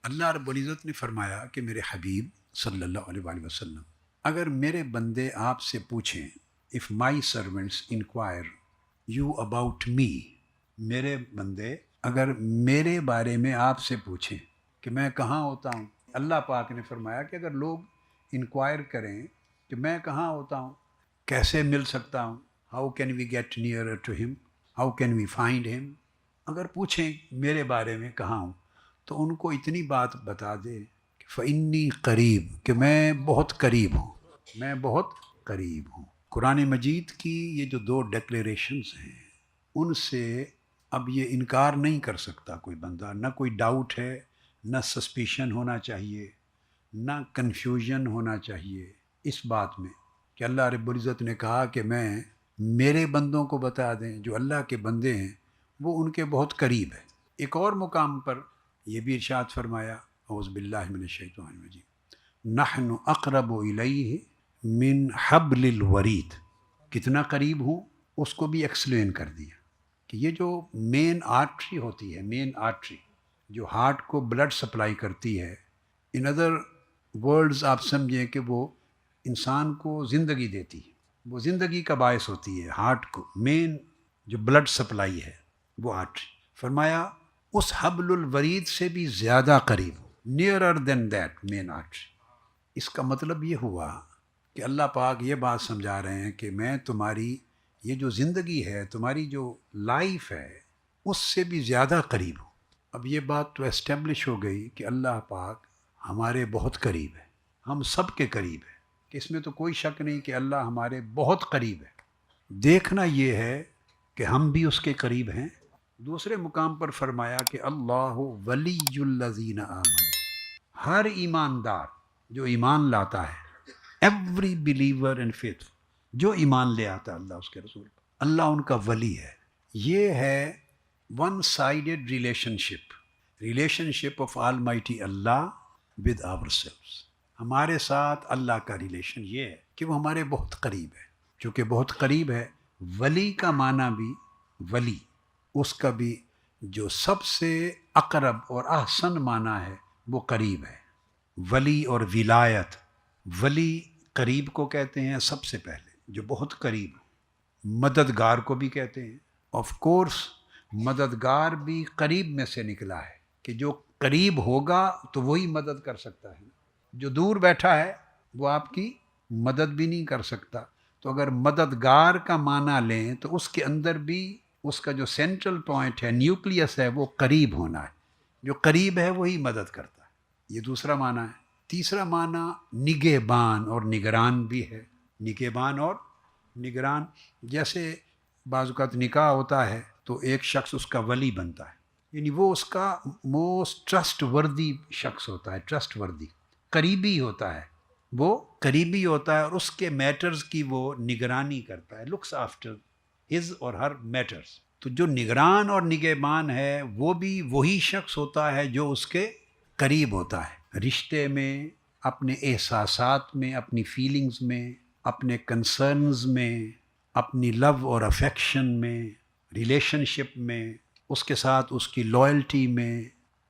اللہ رب العزت نے فرمایا کہ میرے حبیب صلی اللہ علیہ وآلہ وسلم، اگر میرے بندے آپ سے پوچھیں، of my servants enquire you about me, میرے بندے اگر میرے بارے میں آپ سے پوچھیں کہ میں کہاں ہوتا ہوں، اللہ پاک نے فرمایا کہ اگر لوگ انکوائر کریں کہ میں کہاں ہوتا ہوں، کیسے مل سکتا ہوں، how can we get near to ہم، ہاؤ کین وی فائنڈ ہم، اگر پوچھیں میرے بارے میں کہاں ہوں تو ان کو اتنی بات بتا دے کہ فإنی قریب، کہ میں بہت قریب ہوں، میں بہت قریب ہوں۔ قرآن مجید کی یہ جو دو ڈکلیریشنز ہیں، ان سے اب یہ انکار نہیں کر سکتا کوئی بندہ، نہ کوئی ڈاؤٹ ہے، نہ سسپیشن ہونا چاہیے، نہ کنفیوژن ہونا چاہیے اس بات میں کہ اللہ رب العزت نے کہا کہ میں، میرے بندوں کو بتا دیں جو اللہ کے بندے ہیں وہ ان کے بہت قریب ہے۔ ایک اور مقام پر یہ بھی ارشاد فرمایا، اعوذ باللہ من الشیطان الرجیم، نحن اقرب الیہ من حبل الورید، کتنا قریب ہوں اس کو بھی ایکسپلین کر دیا کہ یہ جو مین آرٹری ہوتی ہے، مین آرٹری جو ہارٹ کو بلڈ سپلائی کرتی ہے، ان ادر ورڈز آپ سمجھیں کہ وہ انسان کو زندگی دیتی ہے، وہ زندگی کا باعث ہوتی ہے، ہارٹ کو مین جو بلڈ سپلائی ہے وہ آرٹری، فرمایا اس حبل الورید سے بھی زیادہ قریب، nearer than that main artery. اس کا مطلب یہ ہوا کہ اللہ پاک یہ بات سمجھا رہے ہیں کہ میں تمہاری یہ جو زندگی ہے، تمہاری جو لائف ہے، اس سے بھی زیادہ قریب ہوں۔ اب یہ بات تو اسٹیبلش ہو گئی کہ اللہ پاک ہمارے بہت قریب ہے، ہم سب کے قریب ہے، کہ اس میں تو کوئی شک نہیں کہ اللہ ہمارے بہت قریب ہے۔ دیکھنا یہ ہے کہ ہم بھی اس کے قریب ہیں۔ دوسرے مقام پر فرمایا کہ اللہ ولی الذین آمنوا، ہر ایماندار جو ایمان لاتا ہے، ایوری بلیور ان فیتھ، جو ایمان لے آتا ہے اللہ اس کے رسول پر، اللہ ان کا ولی ہے۔ یہ ہے one sided relationship of almighty Allah with ourselves, ہمارے ساتھ اللہ کا ریلیشن یہ ہے کہ وہ ہمارے بہت قریب ہے۔ چونکہ بہت قریب ہے، ولی کا معنی بھی، ولی اس کا بھی جو سب سے اقرب اور احسن معنی ہے وہ قریب ہے۔ ولی اور ولایت، ولی قریب کو کہتے ہیں سب سے پہلے، جو بہت قریب ہو۔ مددگار کو بھی کہتے ہیں، آف کورس مددگار بھی قریب میں سے نکلا ہے کہ جو قریب ہوگا تو وہی مدد کر سکتا ہے، جو دور بیٹھا ہے وہ آپ کی مدد بھی نہیں کر سکتا۔ تو اگر مددگار کا معنی لیں تو اس کے اندر بھی اس کا جو سینٹرل پوائنٹ ہے، نیوکلیس ہے، وہ قریب ہونا ہے، جو قریب ہے وہی مدد کرتا ہے۔ یہ دوسرا معنی ہے۔ تیسرا معنی نگہبان اور نگران بھی ہے، نگہبان اور نگران، جیسے بعض اوقات نکاح ہوتا ہے تو ایک شخص اس کا ولی بنتا ہے، یعنی وہ اس کا موسٹ ٹرسٹ وردی شخص ہوتا ہے، ٹرسٹ وردی، قریبی ہوتا ہے، وہ قریبی ہوتا ہے اور اس کے میٹرز کی وہ نگرانی کرتا ہے، looks after his or Hare matters. تو جو نگران اور نگہبان ہے وہ بھی وہی شخص ہوتا ہے جو اس کے قریب ہوتا ہے، رشتے میں، اپنے احساسات میں، اپنی فیلنگز میں، اپنے کنسرنز میں، اپنی لو اور افیکشن میں، ریلیشن شپ میں، اس کے ساتھ اس کی لائلٹی میں،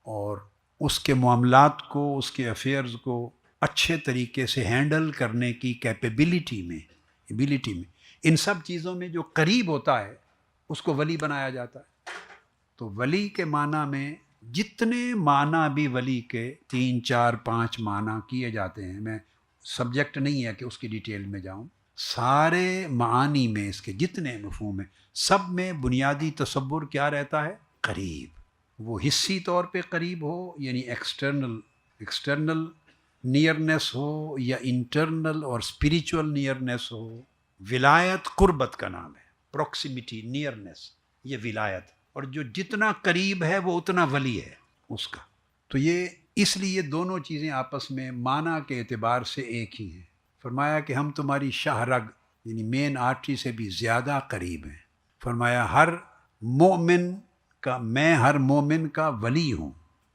اور اس کے معاملات کو، اس کے افیئرز کو اچھے طریقے سے ہینڈل کرنے کی ایبیلٹی میں، ان سب چیزوں میں جو قریب ہوتا ہے اس کو ولی بنایا جاتا ہے۔ تو ولی کے معنی میں جتنے معنی بھی ولی کے 3 4 5 معنی کیے جاتے ہیں، میں سبجیکٹ نہیں ہے کہ اس کی ڈیٹیل میں جاؤں، سارے معانی میں اس کے جتنے مفہوم ہیں سب میں بنیادی تصور کیا رہتا ہے؟ قریب۔ وہ حصی طور پہ قریب ہو، یعنی ایکسٹرنل نیئرنیس ہو، یا انٹرنل اور اسپریچول نیئرنیس ہو۔ ولایت قربت کا نام ہے، پروکسیمیٹی، نیئرنیس، یہ ولایت، اور جو جتنا قریب ہے وہ اتنا ولی ہے اس کا۔ تو یہ اس لیے دونوں چیزیں آپس میں معنی کے اعتبار سے ایک ہی ہیں۔ فرمایا کہ ہم تمہاری شاہ رگ یعنی مین آرٹری سے بھی زیادہ قریب ہیں۔ فرمایا ہر مومن کا، میں ہر مومن کا ولی ہوں۔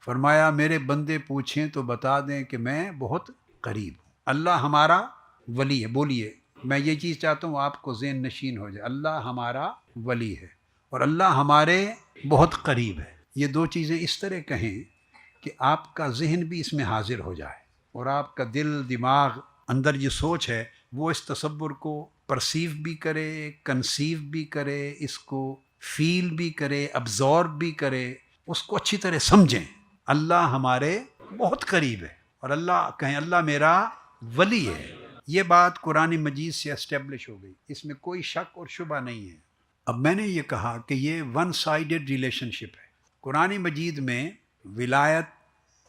فرمایا میرے بندے پوچھیں تو بتا دیں کہ میں بہت قریب ہوں۔ اللہ ہمارا ولی ہے، بولیے، میں یہ چیز چاہتا ہوں آپ کو ذہن نشین ہو جائے، اللہ ہمارا ولی ہے اور اللہ ہمارے بہت قریب ہے۔ یہ دو چیزیں اس طرح کہیں کہ آپ کا ذہن بھی اس میں حاضر ہو جائے اور آپ کا دل دماغ اندر یہ سوچ ہے وہ اس تصور کو پرسیو بھی کرے، کنسیو بھی کرے، اس کو فیل بھی کرے، ابزارب بھی کرے، اس کو اچھی طرح سمجھیں۔ اللہ ہمارے بہت قریب ہے، اور اللہ کہیں اللہ میرا ولی ہے، یہ بات قرآن مجید سے اسٹیبلش ہو گئی، اس میں کوئی شک اور شبہ نہیں ہے۔ اب میں نے یہ کہا کہ یہ ون سائیڈڈ ریلیشن شپ ہے۔ قرآن مجید میں ولایت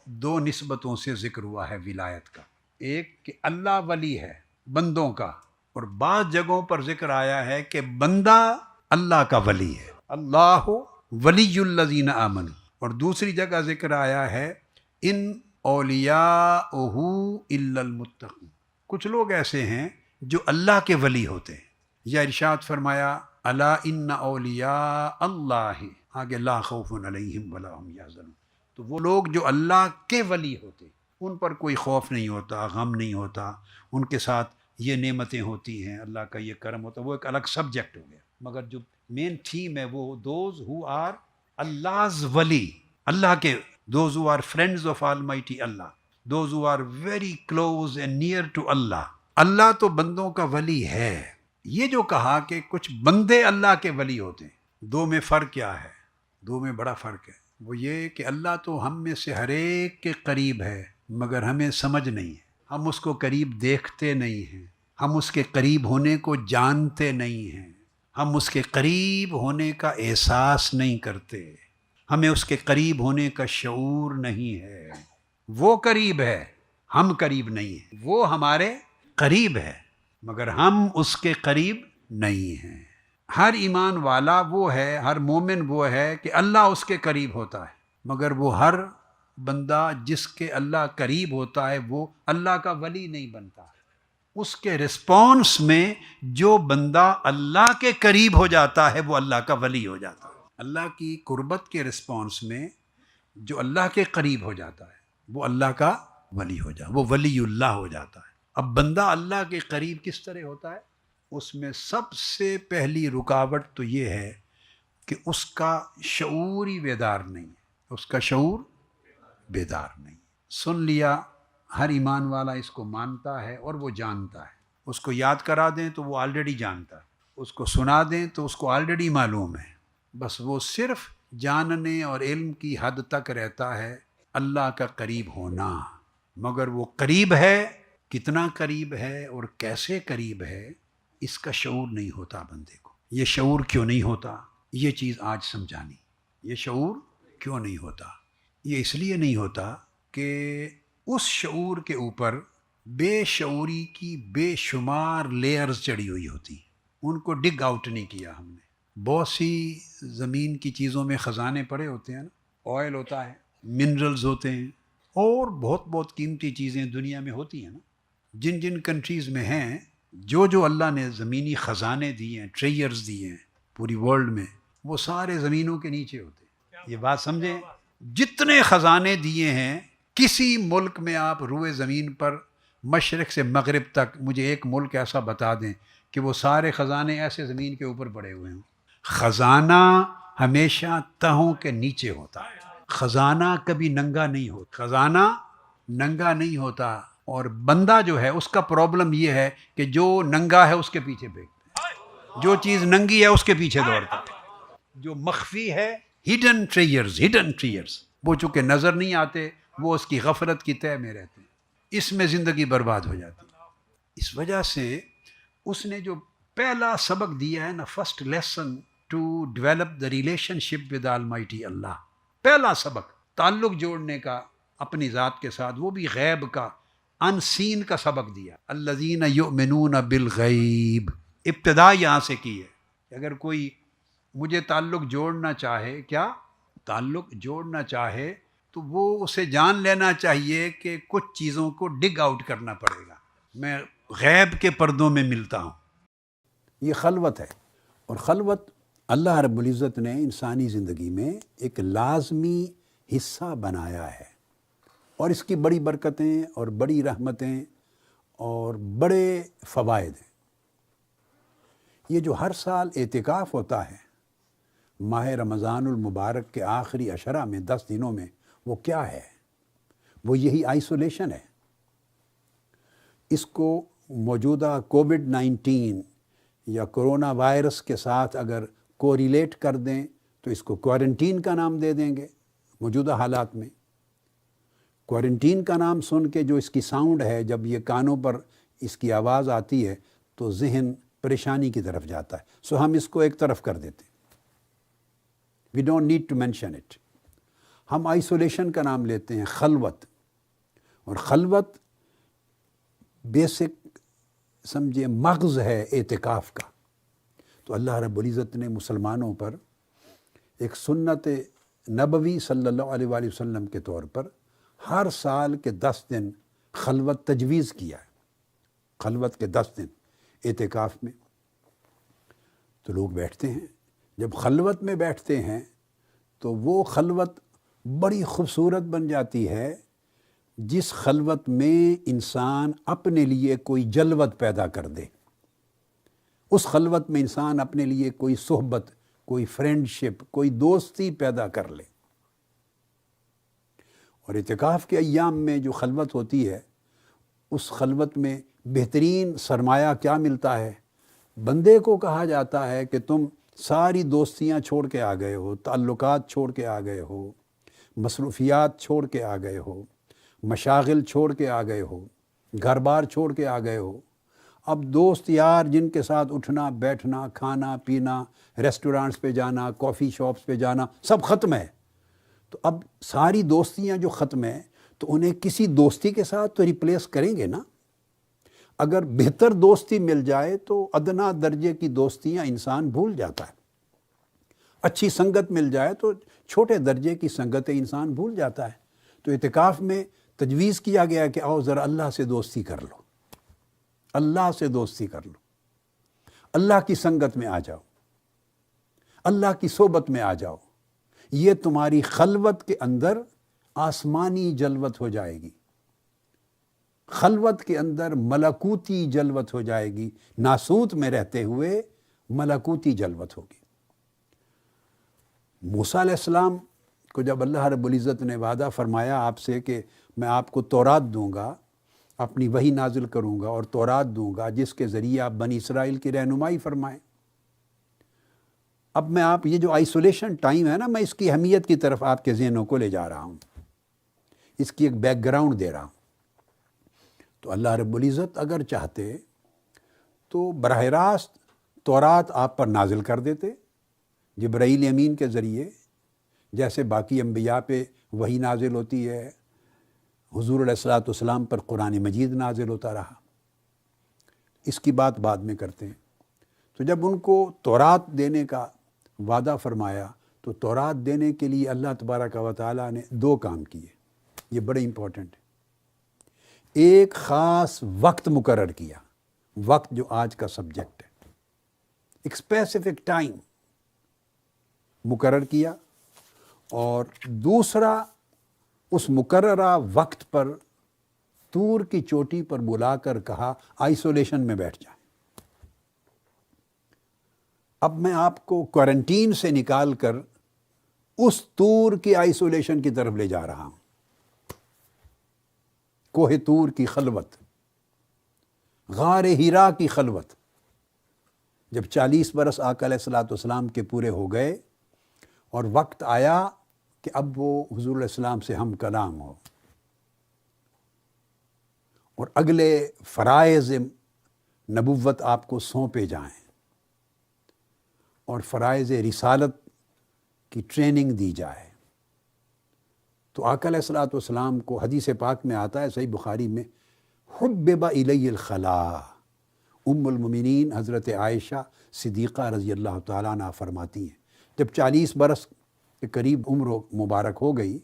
دو نسبتوں سے ذکر ہوا ہے ولایت کا، ایک کہ اللہ ولی ہے بندوں کا، اور بعض جگہوں پر ذکر آیا ہے کہ بندہ اللہ کا ولی ہے، اللہ ولی الذین آمنوا، اور دوسری جگہ ذکر آیا ہے ان اولیاءہ الا المتقون، کچھ لوگ ایسے ہیں جو اللہ کے ولی ہوتے ہیں، یا ارشاد فرمایا الا ان اولیاء اللہ، آگے لا خوف علیہم ولا هم یحزنون، تو وہ لوگ جو اللہ کے ولی ہوتے ان پر کوئی خوف نہیں ہوتا، غم نہیں ہوتا، ان کے ساتھ یہ نعمتیں ہوتی ہیں، اللہ کا یہ کرم ہوتا ہے، وہ ایک الگ سبجیکٹ ہو گیا، مگر جو مین تھیم ہے وہ دوز ہو آر Allah's ولی، اللہ کے، those who are friends of almighty Allah, those who are very close and near to Allah, Allah تو بندوں کا ولی ہے۔ یہ جو کہا کہ کچھ بندے اللہ کے ولی ہوتے ہیں، دو میں فرق کیا ہے؟ دو میں بڑا فرق ہے، وہ یہ کہ اللہ تو ہم میں سے ہر ایک کے قریب ہے، مگر ہمیں سمجھ نہیں ہے، ہم اس کو قریب دیکھتے نہیں ہیں، ہم اس کے قریب ہونے کو جانتے نہیں ہیں، ہم اس کے قریب ہونے کا احساس نہیں کرتے، ہمیں اس کے قریب ہونے کا شعور نہیں ہے۔ وہ قریب ہے، ہم قریب نہیں ہیں، وہ ہمارے قریب ہے مگر ہم اس کے قریب نہیں ہیں۔ ہر ایمان والا وہ ہے، ہر مومن وہ ہے کہ اللہ اس کے قریب ہوتا ہے، مگر وہ ہر بندہ جس کے اللہ قریب ہوتا ہے وہ اللہ کا ولی نہیں بنتا۔ اس کے رسپانس میں جو بندہ اللہ کے قریب ہو جاتا ہے وہ اللہ کا ولی ہو جاتا ہے۔ اللہ کی قربت کے رسپانس میں جو اللہ کے قریب ہو جاتا ہے وہ اللہ کا ولی ہو جاتا ہے، وہ ولی اللہ ہو جاتا ہے۔ اب بندہ اللہ کے قریب کس طرح ہوتا ہے؟ اس میں سب سے پہلی رکاوٹ تو یہ ہے کہ اس کا شعور ہی بیدار نہیں ہے، اس کا شعور بیدار نہیں۔ سن لیا، ہر ایمان والا اس کو مانتا ہے اور وہ جانتا ہے، اس کو یاد کرا دیں تو وہ آلریڈی جانتا ہے، اس کو سنا دیں تو اس کو آلریڈی معلوم ہے، بس وہ صرف جاننے اور علم کی حد تک رہتا ہے اللہ کا قریب ہونا، مگر وہ قریب ہے، کتنا قریب ہے اور کیسے قریب ہے اس کا شعور نہیں ہوتا بندے کو۔ یہ شعور کیوں نہیں ہوتا؟ یہ چیز آج سمجھانی، یہ شعور کیوں نہیں ہوتا؟ یہ اس لیے نہیں ہوتا کہ اس شعور کے اوپر بے شعوری کی بے شمار لیئرز چڑھی ہوئی ہوتی، ان کو ڈگ آؤٹ نہیں کیا ہم نے۔ بہت سی زمین کی چیزوں میں خزانے پڑے ہوتے ہیں نا، آئل ہوتا ہے، منرلز ہوتے ہیں، اور بہت بہت قیمتی چیزیں دنیا میں ہوتی ہیں نا، جن جن کنٹریز میں ہیں، جو جو اللہ نے زمینی خزانے دیے ہیں، ٹریئرز دیے ہیں پوری ورلڈ میں، وہ سارے زمینوں کے نیچے ہوتے ہیں۔ یہ بات سمجھیں، جتنے خزانے دیے ہیں کسی ملک میں، آپ روئے زمین پر مشرق سے مغرب تک مجھے ایک ملک ایسا بتا دیں کہ وہ سارے خزانے ایسے زمین کے اوپر پڑے ہوئے ہوں۔ خزانہ ہمیشہ تہوں کے نیچے ہوتا ہے، خزانہ کبھی ننگا نہیں ہوتا، خزانہ ننگا نہیں ہوتا، اور بندہ جو ہے اس کا پرابلم یہ ہے کہ جو ننگا ہے اس کے پیچھے بھیگتا ہے، جو چیز ننگی ہے اس کے پیچھے دوڑتا ہے، جو مخفی ہے، ہڈن ٹریئرز، وہ چونکہ نظر نہیں آتے، وہ اس کی غفلت کی تہ میں رہتے ہیں، اس میں زندگی برباد ہو جاتی ہے۔ اس وجہ سے اس نے جو پہلا سبق دیا ہے نا، first lesson to develop the relationship with almighty Allah, پہلا سبق تعلق جوڑنے کا اپنی ذات کے ساتھ، وہ بھی غیب کا، ان سین کا سبق دیا، الذین یؤمنون بالغیب، ابتدا یہاں سے کی ہے کہ اگر کوئی مجھے تعلق جوڑنا چاہے، کیا تعلق جوڑنا چاہے، تو وہ اسے جان لینا چاہیے کہ کچھ چیزوں کو ڈگ آؤٹ کرنا پڑے گا، میں غیب کے پردوں میں ملتا ہوں۔ یہ خلوت ہے، اور خلوت اللہ رب العزت نے انسانی زندگی میں ایک لازمی حصہ بنایا ہے، اور اس کی بڑی برکتیں اور بڑی رحمتیں اور بڑے فوائد ہیں۔ یہ جو ہر سال اعتکاف ہوتا ہے ماہ رمضان المبارک کے آخری عشرہ میں، 10 دنوں میں، وہ کیا ہے؟ وہ یہی آئسولیشن ہے۔ اس کو موجودہ کووڈ-19 یا کرونا وائرس کے ساتھ اگر کوریلیٹ کر دیں تو اس کو کوارنٹین کا نام دے دیں گے۔ موجودہ حالات میں کوارنٹین کا نام سن کے جو اس کی ساؤنڈ ہے، جب یہ کانوں پر اس کی آواز آتی ہے تو ذہن پریشانی کی طرف جاتا ہے، سو ہم اس کو ایک طرف کر دیتے ہیں۔ We don't need to mention it. ہم آئسولیشن کا نام لیتے ہیں خلوت، اور خلوت بیسک سمجھے مغز ہے اعتکاف کا۔ تو اللہ رب العزت نے مسلمانوں پر ایک سنت نبوی صلی اللہ علیہ وآلہ وسلم کے طور پر ہر سال کے 10 دن خلوت تجویز کیا ہے۔ خلوت کے 10 دن اعتکاف میں تو لوگ بیٹھتے ہیں۔ جب خلوت میں بیٹھتے ہیں تو وہ خلوت بڑی خوبصورت بن جاتی ہے، جس خلوت میں انسان اپنے لیے کوئی جلوت پیدا کر دے۔ اس خلوت میں انسان اپنے لیے کوئی صحبت، کوئی فرینڈشپ، کوئی دوستی پیدا کر لے۔ اور اعتکاف کے ایام میں جو خلوت ہوتی ہے، اس خلوت میں بہترین سرمایہ کیا ملتا ہے؟ بندے کو کہا جاتا ہے کہ تم ساری دوستیاں چھوڑ کے آ گئے ہو، تعلقات چھوڑ کے آ گئے ہو، مصروفیات چھوڑ کے آ گئے ہو، مشاغل چھوڑ کے آ گئے ہو، گھر بار چھوڑ کے آ گئے ہو۔ اب دوست یار جن کے ساتھ اٹھنا بیٹھنا، کھانا پینا، ریسٹورانٹس پہ جانا، کافی شاپس پہ جانا، سب ختم ہے۔ تو اب ساری دوستیاں جو ختم ہیں تو انہیں کسی دوستی کے ساتھ تو ریپلیس کریں گے نا۔ اگر بہتر دوستی مل جائے تو ادنا درجے کی دوستیاں انسان بھول جاتا ہے۔ اچھی سنگت مل جائے تو چھوٹے درجے کی سنگتیں انسان بھول جاتا ہے۔ تو اعتکاف میں تجویز کیا گیا کہ آؤ ذرا اللہ سے دوستی کر لو، اللہ سے دوستی کر لو، اللہ کی سنگت میں آ جاؤ، اللہ کی صحبت میں آ جاؤ۔ یہ تمہاری خلوت کے اندر آسمانی جلوت ہو جائے گی، خلوت کے اندر ملکوتی جلوت ہو جائے گی، ناسوت میں رہتے ہوئے ملکوتی جلوت ہوگی۔ موسیٰ علیہ السلام کو جب اللہ رب العزت نے وعدہ فرمایا آپ سے کہ میں آپ کو تورات دوں گا، اپنی وحی نازل کروں گا اور تورات دوں گا جس کے ذریعے آپ بنی اسرائیل کی رہنمائی فرمائیں۔ اب میں آپ یہ جو آئسولیشن ٹائم ہے نا، میں اس کی اہمیت کی طرف آپ کے ذہنوں کو لے جا رہا ہوں، اس کی ایک بیک گراؤنڈ دے رہا ہوں۔ تو اللہ رب العزت اگر چاہتے تو براہ راست تورات آپ پر نازل کر دیتے جبرائیل امین کے ذریعے، جیسے باقی انبیاء پہ وحی نازل ہوتی ہے، حضور علیہ الصلاۃ والسلام پر قرآن مجید نازل ہوتا رہا۔ اس کی بات بعد میں کرتے ہیں۔ تو جب ان کو تورات دینے کا وعدہ فرمایا تو تورات دینے کے لیے اللہ تبارک و تعالیٰ نے 2 کام کیے، یہ بڑے امپورٹنٹ ہے۔ ایک خاص وقت مقرر کیا، وقت جو آج کا سبجیکٹ ہے، ایک اسپیسیفک ٹائم مقرر کیا، اور دوسرا اس مقررہ وقت پر طور کی چوٹی پر بلا کر کہا آئسولیشن میں بیٹھ جائیں۔ اب میں آپ کو کوارنٹین سے نکال کر اس طور کی آئسولیشن کی طرف لے جا رہا ہوں، کوہ طور کی خلوت، غار ہیرا کی خلوت۔ جب 40 برس آقا علیہ الصلاۃ والسلام کے پورے ہو گئے اور وقت آیا کہ اب وہ حضور علیہ السلام سے ہم کلام ہو اور اگلے فرائض نبوت آپ کو سونپے جائیں اور فرائض رسالت کی ٹریننگ دی جائے، تو آقا علیہ الصلاۃ والسلام کو حدیث پاک میں آتا ہے صحیح بخاری میں، حبب الی الخلاء، ام المومنین حضرت عائشہ صدیقہ رضی اللہ تعالیٰ عنہ فرماتی ہیں جب 40 برس کے قریب عمر مبارک ہو گئی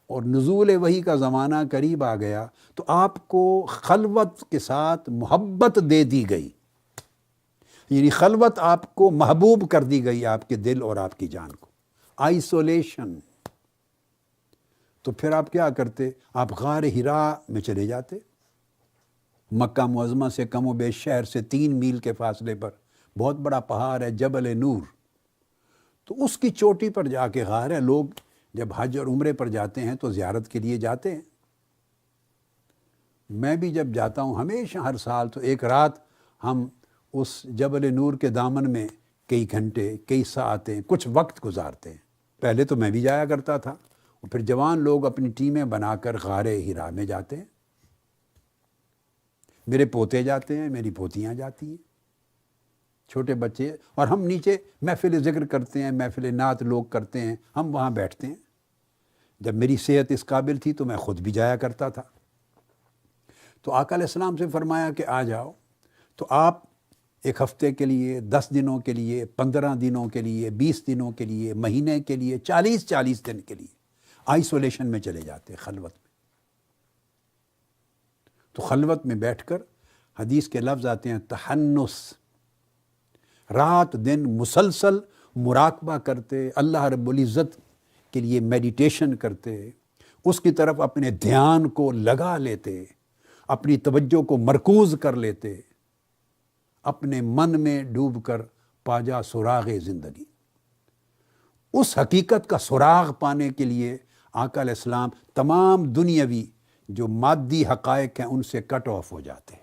اور نزول وحی کا زمانہ قریب آ گیا تو آپ کو خلوت کے ساتھ محبت دے دی گئی، یعنی خلوت آپ کو محبوب کر دی گئی، آپ کے دل اور آپ کی جان کو۔ آئسولیشن۔ تو پھر آپ کیا کرتے؟ آپ غار ہرا میں چلے جاتے، مکہ معظمہ سے کم و بیش شہر سے 3 میل کے فاصلے پر بہت بڑا پہاڑ ہے جبل نور، تو اس کی چوٹی پر جا کے غار ہے۔ لوگ جب حج اور عمرے پر جاتے ہیں تو زیارت کے لیے جاتے ہیں، میں بھی جب جاتا ہوں ہمیشہ ہر سال تو ایک رات ہم اس جبل نور کے دامن میں کئی گھنٹے کئی ساعتیں کچھ وقت گزارتے ہیں. پہلے تو میں بھی جایا کرتا تھا، اور پھر جوان لوگ اپنی ٹیمیں بنا کر غار ہرا میں جاتے ہیں. میرے پوتے جاتے ہیں، میری پوتیاں جاتی ہیں، چھوٹے بچے، اور ہم نیچے محفل ذکر کرتے ہیں، محفل نعت لوگ کرتے ہیں، ہم وہاں بیٹھتے ہیں. جب میری صحت اس قابل تھی تو میں خود بھی جایا کرتا تھا. تو آقا علیہ السلام سے فرمایا کہ آ جاؤ. تو آپ ایک ہفتے کے لیے، 10 دنوں کے لیے، 15 دنوں کے لیے، 20 دنوں کے لیے، مہینے کے لیے، 40 دن کے لیے آئسولیشن میں چلے جاتے، خلوت میں. تو خلوت میں بیٹھ کر حدیث کے لفظ آتے ہیں تحنس، رات دن مسلسل مراقبہ کرتے، اللہ رب العزت کے لیے میڈیٹیشن کرتے، اس کی طرف اپنے دھیان کو لگا لیتے، اپنی توجہ کو مرکوز کر لیتے، اپنے من میں ڈوب کر پاجا سراغ زندگی. اس حقیقت کا سراغ پانے کے لیے آقا علیہ السلام تمام دنیاوی جو مادی حقائق ہیں ان سے کٹ آف ہو جاتے.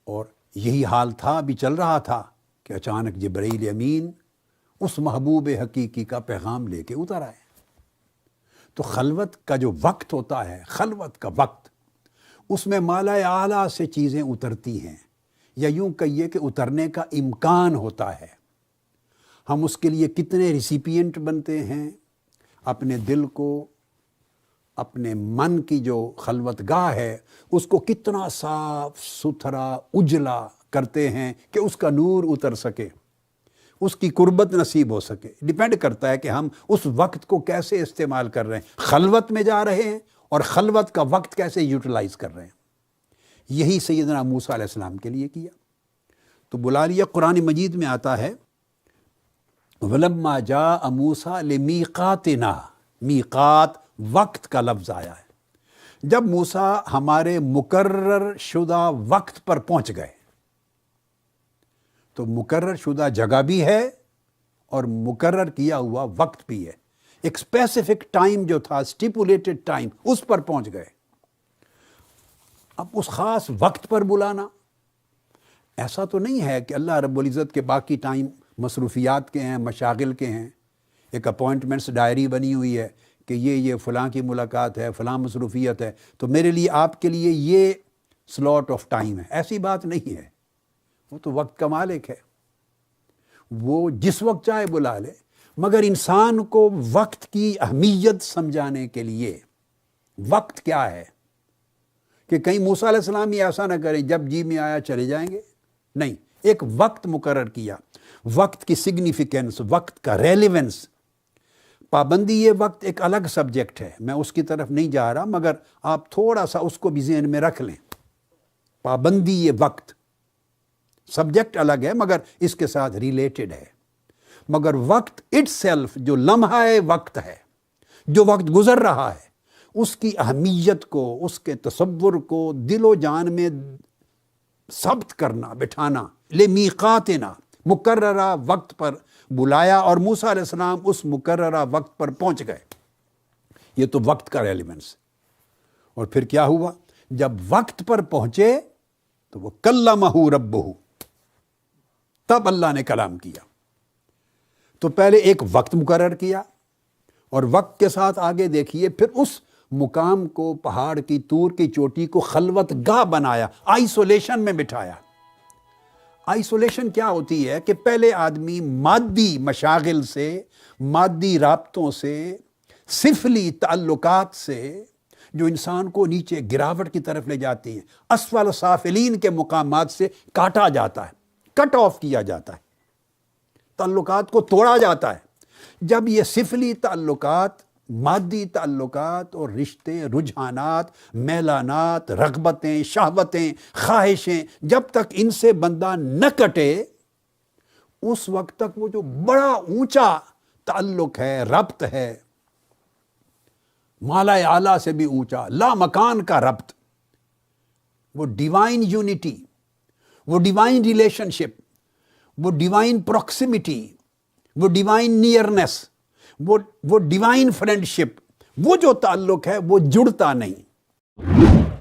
اور یہی حال تھا، بھی چل رہا تھا کہ اچانک جبرائیل امین اس محبوب حقیقی کا پیغام لے کے اتر آئے. تو خلوت کا جو وقت ہوتا ہے، خلوت کا وقت، اس میں مالا اعلیٰ سے چیزیں اترتی ہیں، یا یوں کہیے کہ اترنے کا امکان ہوتا ہے. ہم اس کے لیے کتنے ریسیپینٹ بنتے ہیں، اپنے دل کو، اپنے من کی جو خلوت گاہ ہے اس کو کتنا صاف ستھرا اجلا کرتے ہیں کہ اس کا نور اتر سکے، اس کی قربت نصیب ہو سکے. ڈیپینڈ کرتا ہے کہ ہم اس وقت کو کیسے استعمال کر رہے ہیں، خلوت میں جا رہے ہیں اور خلوت کا وقت کیسے یوٹیلائز کر رہے ہیں. یہی سیدنا موسیٰ علیہ السلام کے لیے کیا. تو بلا لیا. قرآن مجید میں آتا ہے وَلَمَّا جَاءَ مُوسَىٰ لِمِيقَاتِنَا، میقات وقت کا لفظ آیا ہے. جب موسیٰ ہمارے مقرر شدہ وقت پر پہنچ گئے، تو مقرر شدہ جگہ بھی ہے اور مقرر کیا ہوا وقت بھی ہے. ایک اسپیسیفک ٹائم جو تھا، اسٹیپولیٹڈ ٹائم، اس پر پہنچ گئے. اب اس خاص وقت پر بلانا، ایسا تو نہیں ہے کہ اللہ رب العزت کے باقی ٹائم مصروفیات کے ہیں، مشاغل کے ہیں. ایک اپوائنٹمنٹس ڈائری بنی ہوئی ہے کہ یہ فلاں کی ملاقات ہے، فلاں مصروفیت ہے، تو میرے لیے آپ کے لیے یہ سلاٹ آف ٹائم ہے. ایسی بات نہیں ہے. وہ تو وقت کا مالک ہے، وہ جس وقت چاہے بلا لے. مگر انسان کو وقت کی اہمیت سمجھانے کے لیے وقت کیا ہے کہ کہیں موسیٰ علیہ السلام ہی ایسا نہ کریں جب جی میں آیا چلے جائیں گے. نہیں، ایک وقت مقرر کیا. وقت کی سگنیفیکنس، وقت کا ریلیونس، پابندی، یہ وقت ایک الگ سبجیکٹ ہے، میں اس کی طرف نہیں جا رہا، مگر آپ تھوڑا سا اس کو بھی ذہن میں رکھ لیں. پابندی، یہ وقت سبجیکٹ الگ ہے مگر اس کے ساتھ ریلیٹڈ ہے. مگر وقت اٹ سیلف، جو لمحہ وقت ہے، جو وقت گزر رہا ہے، اس کی اہمیت کو، اس کے تصور کو دل و جان میں ثبت کرنا، بٹھانا. لِمِيقَاتِنَا، مقررہ وقت پر بلایا، اور موسیٰ علیہ السلام اس مقررہ وقت پر پہنچ گئے. یہ تو وقت کا ریلیونس. اور پھر کیا ہوا؟ جب وقت پر پہنچے تو وہ کلمہ ربہ، تب اللہ نے کلام کیا. تو پہلے ایک وقت مقرر کیا، اور وقت کے ساتھ آگے دیکھیے پھر اس مقام کو، پہاڑ کی طور کی چوٹی کو خلوت گاہ بنایا، آئسولیشن میں بٹھایا. آئسولیشن کیا ہوتی ہے کہ پہلے آدمی مادی مشاغل سے، مادی رابطوں سے، سفلی تعلقات سے جو انسان کو نیچے گراوٹ کی طرف لے جاتی ہیں، اسفل سافلین کے مقامات سے کاٹا جاتا ہے، کٹ آف کیا جاتا ہے، تعلقات کو توڑا جاتا ہے. جب یہ سفلی تعلقات، مادی تعلقات اور رشتے، رجحانات، میلانات، رغبتیں، شہوتیں، خواہشیں، جب تک ان سے بندہ نہ کٹے، اس وقت تک وہ جو بڑا اونچا تعلق ہے، ربط ہے، مالا اعلیٰ سے بھی اونچا، لا مکان کا ربط، وہ ڈیوائن یونٹی، وہ ڈیوائن ریلیشن شپ، وہ ڈیوائن پروکسیمٹی، وہ ڈیوائن نیئرنس، وہ ڈیوائن فرینڈشپ، وہ جو تعلق ہے وہ جڑتا نہیں. اللہ۔